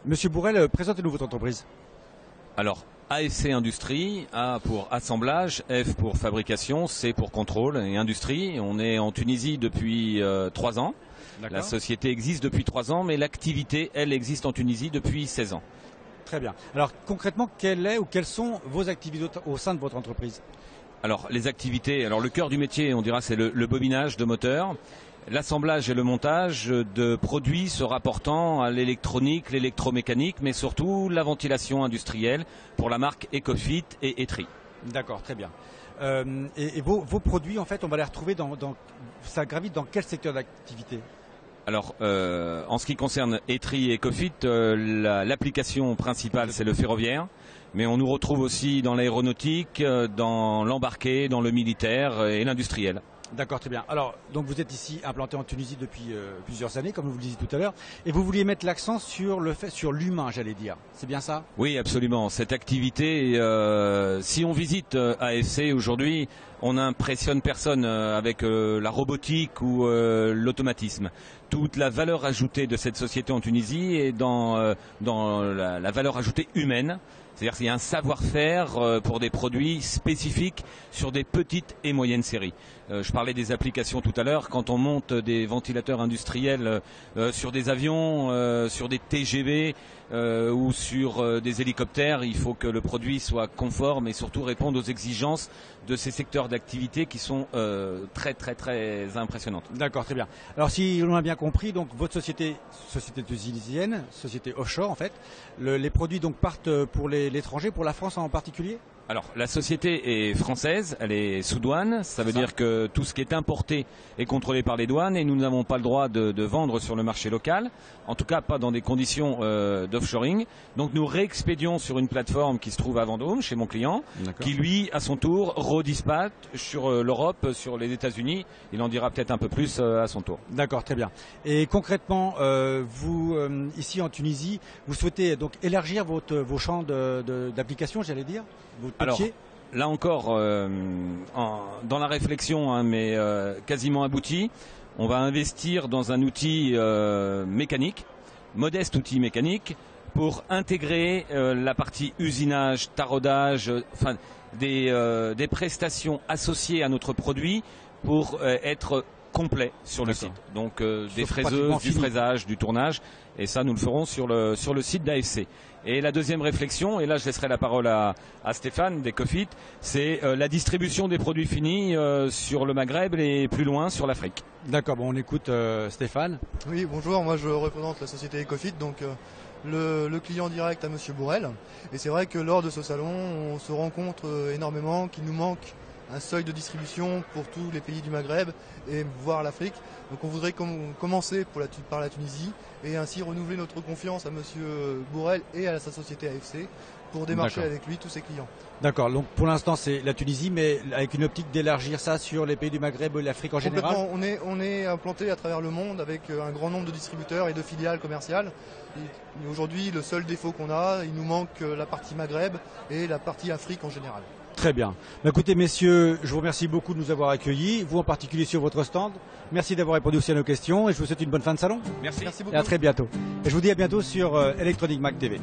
Monsieur Bourrel, présentez-nous votre entreprise. Alors, AFC Industrie, A pour assemblage, F pour fabrication, C pour contrôle et industrie. On est en Tunisie depuis 3 ans. La société existe depuis 3 ans, mais l'activité, elle, existe en Tunisie depuis 16 ans. Très bien. Alors concrètement, quelles sont vos activités au sein de votre entreprise? Alors les activités, le cœur du métier, on dira, c'est le bobinage de moteurs, l'assemblage et le montage de produits se rapportant à l'électronique, l'électromécanique, mais surtout la ventilation industrielle pour la marque Ecofit et Etri. D'accord, très bien. Et vos produits, en fait, on va les retrouver ça gravite dans quel secteur d'activité? Alors, en ce qui concerne Etri et Ecofit, l'application principale, c'est le ferroviaire. Mais on nous retrouve aussi dans l'aéronautique, dans l'embarqué, dans le militaire et l'industriel. D'accord, très bien. Alors, donc vous êtes ici implanté en Tunisie depuis plusieurs années, comme vous le disiez tout à l'heure, et vous vouliez mettre l'accent sur l'humain, j'allais dire. C'est bien ça? Oui, absolument. Cette activité, si on visite AFC aujourd'hui, on n'impressionne personne avec la robotique ou l'automatisme. Toute la valeur ajoutée de cette société en Tunisie est dans la valeur ajoutée humaine. C'est-à-dire qu'il y a un savoir-faire pour des produits spécifiques sur des petites et moyennes séries. Je parlais des applications tout à l'heure. Quand on monte des ventilateurs industriels sur des avions, sur des TGV ou sur des hélicoptères, il faut que le produit soit conforme et surtout réponde aux exigences de ces secteurs d'activité qui sont très très très impressionnantes. D'accord, très bien. Alors si l'on a bien compris, donc votre société tunisienne, société offshore en fait, les produits donc partent pour l'étranger, pour la France en particulier? Alors, la société est française, elle est sous douane, ça veut dire que tout ce qui est importé est contrôlé par les douanes et nous n'avons pas le droit de vendre sur le marché local, en tout cas pas dans des conditions d'offshoring. Donc nous réexpédions sur une plateforme qui se trouve à Vendôme, chez mon client, qui lui, à son tour, redispatche sur l'Europe, sur les États-Unis. Il en dira peut-être un peu plus à son tour. D'accord, très bien. Et concrètement, vous, ici en Tunisie, vous souhaitez donc élargir vos champs d'application, j'allais dire? Alors, là encore, dans la réflexion, mais quasiment aboutie, on va investir dans un outil mécanique, modeste outil mécanique, pour intégrer la partie usinage, taraudage, des prestations associées à notre produit pour être complet sur le site. Donc des fraiseuses, du fraisage, du tournage, et ça nous le ferons sur le site d'AFC. Et la deuxième réflexion, et là je laisserai la parole à Stéphane d'Ecofit, c'est la distribution des produits finis sur le Maghreb et plus loin sur l'Afrique. D'accord, bon on écoute Stéphane. Oui, bonjour, moi je représente la société Ecofit, donc le client direct à Monsieur Bourrel. Et c'est vrai que lors de ce salon, on se rend compte énormément qu'il nous manque un seuil de distribution pour tous les pays du Maghreb et voire l'Afrique. Donc on voudrait commencer par la Tunisie et ainsi renouveler notre confiance à Monsieur Bourrel et à sa société AFC pour démarcher avec lui tous ses clients. D'accord, donc pour l'instant c'est la Tunisie, mais avec une optique d'élargir ça sur les pays du Maghreb et l'Afrique en général? On est implanté à travers le monde avec un grand nombre de distributeurs et de filiales commerciales. Et aujourd'hui, le seul défaut qu'on a, il nous manque la partie Maghreb et la partie Afrique en général. Très bien. Écoutez messieurs, je vous remercie beaucoup de nous avoir accueillis, vous en particulier sur votre stand. Merci d'avoir répondu aussi à nos questions et je vous souhaite une bonne fin de salon. Merci beaucoup. Et à très bientôt. Et je vous dis à bientôt sur Electronic Mag TV.